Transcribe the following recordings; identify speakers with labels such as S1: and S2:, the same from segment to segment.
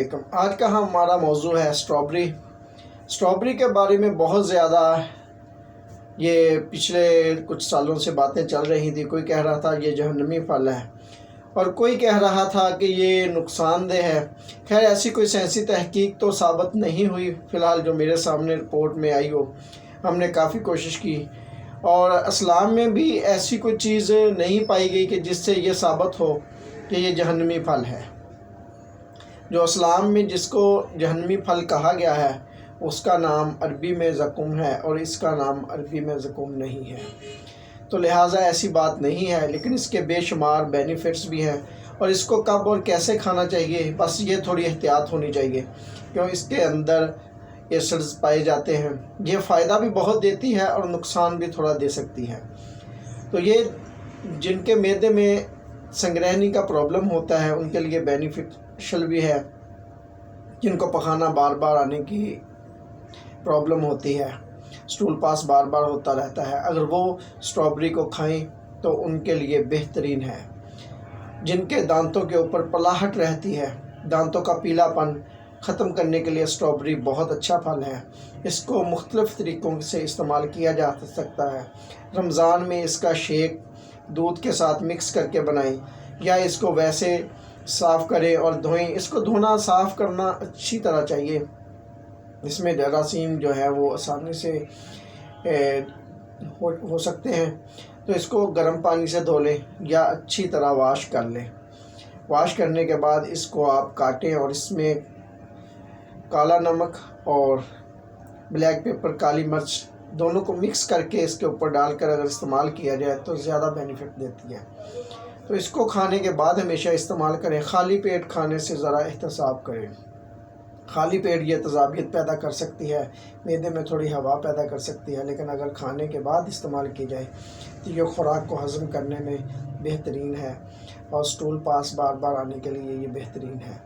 S1: علیکم۔ آج کا ہمارا موضوع ہے اسٹرابری کے بارے میں بہت زیادہ یہ پچھلے کچھ سالوں سے باتیں چل رہی تھی۔ کوئی کہہ رہا تھا یہ جہنمی پھل ہے اور کوئی کہہ رہا تھا کہ یہ نقصان دہ ہے۔ خیر ایسی کوئی سائنسی تحقیق تو ثابت نہیں ہوئی فی الحال جو میرے سامنے رپورٹ میں آئی ہو۔ ہم نے کافی کوشش کی اور اسلام میں بھی ایسی کوئی چیز نہیں پائی گئی کہ جس سے یہ ثابت ہو کہ یہ جہنمی پھل ہے۔ جو اسلام میں جس کو جہنمی پھل کہا گیا ہے اس کا نام عربی میں زقوم ہے اور اس کا نام عربی میں زقوم نہیں ہے، تو لہٰذا ایسی بات نہیں ہے، لیکن اس کے بے شمار بینیفٹس بھی ہیں اور اس کو کب اور کیسے کھانا چاہیے بس یہ تھوڑی احتیاط ہونی چاہیے، کیوں اس کے اندر ایسڈز پائے جاتے ہیں۔ یہ فائدہ بھی بہت دیتی ہے اور نقصان بھی تھوڑا دے سکتی ہے۔ تو یہ جن کے معدے میں سنگرہنی کا پرابلم ہوتا ہے ان کے لیے بینیفیشل بھی ہے، جن کو پخانہ بار بار آنے کی پرابلم ہوتی ہے، سٹول پاس بار بار ہوتا رہتا ہے، اگر وہ اسٹرابری کو کھائیں تو ان کے لیے بہترین ہے۔ جن کے دانتوں کے اوپر پلاہٹ رہتی ہے، دانتوں کا پیلا پن ختم کرنے کے لیے اسٹرابری بہت اچھا پھل ہے۔ اس کو مختلف طریقوں سے استعمال کیا جا سکتا ہے۔ رمضان میں اس کا شیک دودھ کے ساتھ مکس کر کے بنائیں یا اس کو ویسے صاف کریں اور دھوئیں۔ اس کو دھونا صاف کرنا اچھی طرح چاہیے، اس میں جراثیم جو ہے وہ آسانی سے ہو سکتے ہیں، تو اس کو گرم پانی سے دھو لیں یا اچھی طرح واش کر لیں۔ واش کرنے کے بعد اس کو آپ کاٹیں اور اس میں کالا نمک اور بلیک پیپر کالی مرچ دونوں کو مکس کر کے اس کے اوپر ڈال کر اگر استعمال کیا جائے تو زیادہ بینیفٹ دیتی ہے۔ تو اس کو کھانے کے بعد ہمیشہ استعمال کریں۔ خالی پیٹ کھانے سے ذرا احتساب کریں۔ خالی پیٹ یہ تذابیت پیدا کر سکتی ہے، معدے میں تھوڑی ہوا پیدا کر سکتی ہے، لیکن اگر کھانے کے بعد استعمال کی جائے تو یہ خوراک کو ہضم کرنے میں بہترین ہے اور سٹول پاس بار بار آنے کے لیے یہ بہترین ہے۔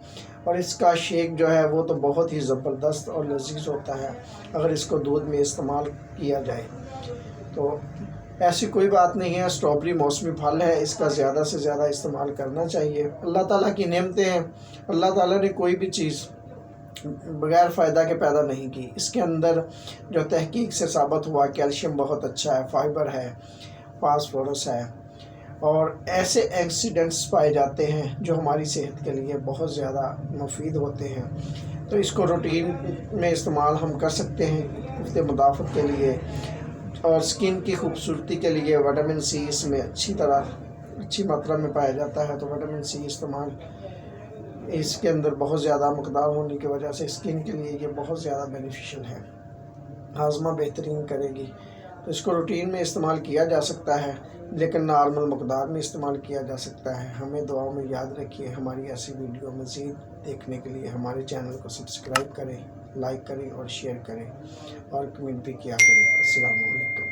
S1: اور اس کا شیک جو ہے وہ تو بہت ہی زبردست اور لذیذ ہوتا ہے اگر اس کو دودھ میں استعمال کیا جائے تو ایسی کوئی بات نہیں ہے۔ اسٹرابری موسمی پھل ہے، اس کا زیادہ سے زیادہ استعمال کرنا چاہیے۔ اللہ تعالیٰ کی نعمتیں ہیں، اللہ تعالیٰ نے کوئی بھی چیز بغیر فائدہ کے پیدا نہیں کی۔ اس کے اندر جو تحقیق سے ثابت ہوا کیلشیم بہت اچھا ہے، فائبر ہے، فاسفورس ہے اور ایسے ایکسیڈنٹس پائے جاتے ہیں جو ہماری صحت کے لیے بہت زیادہ مفید ہوتے ہیں۔ تو اس کو روٹین میں استعمال ہم کر سکتے ہیں قوت مدافعت کے لیے اور سکن کی خوبصورتی کے لیے۔ وٹامن سی اس میں اچھی ماترا میں پایا جاتا ہے، تو وٹامن سی استعمال اس کے اندر بہت زیادہ مقدار ہونے کی وجہ سے سکن کے لیے یہ بہت زیادہ بینیفیشل ہے، ہاضمہ بہترین کرے گی۔ تو اس کو روٹین میں استعمال کیا جا سکتا ہے، لیکن نارمل مقدار میں استعمال کیا جا سکتا ہے۔ ہمیں دعاؤں میں یاد رکھیے۔ ہماری ایسی ویڈیو مزید دیکھنے کے لیے ہمارے چینل کو سبسکرائب کریں، لائک کریں اور شیئر کریں اور کمنٹ بھی کیا کریں۔ السلام علیکم۔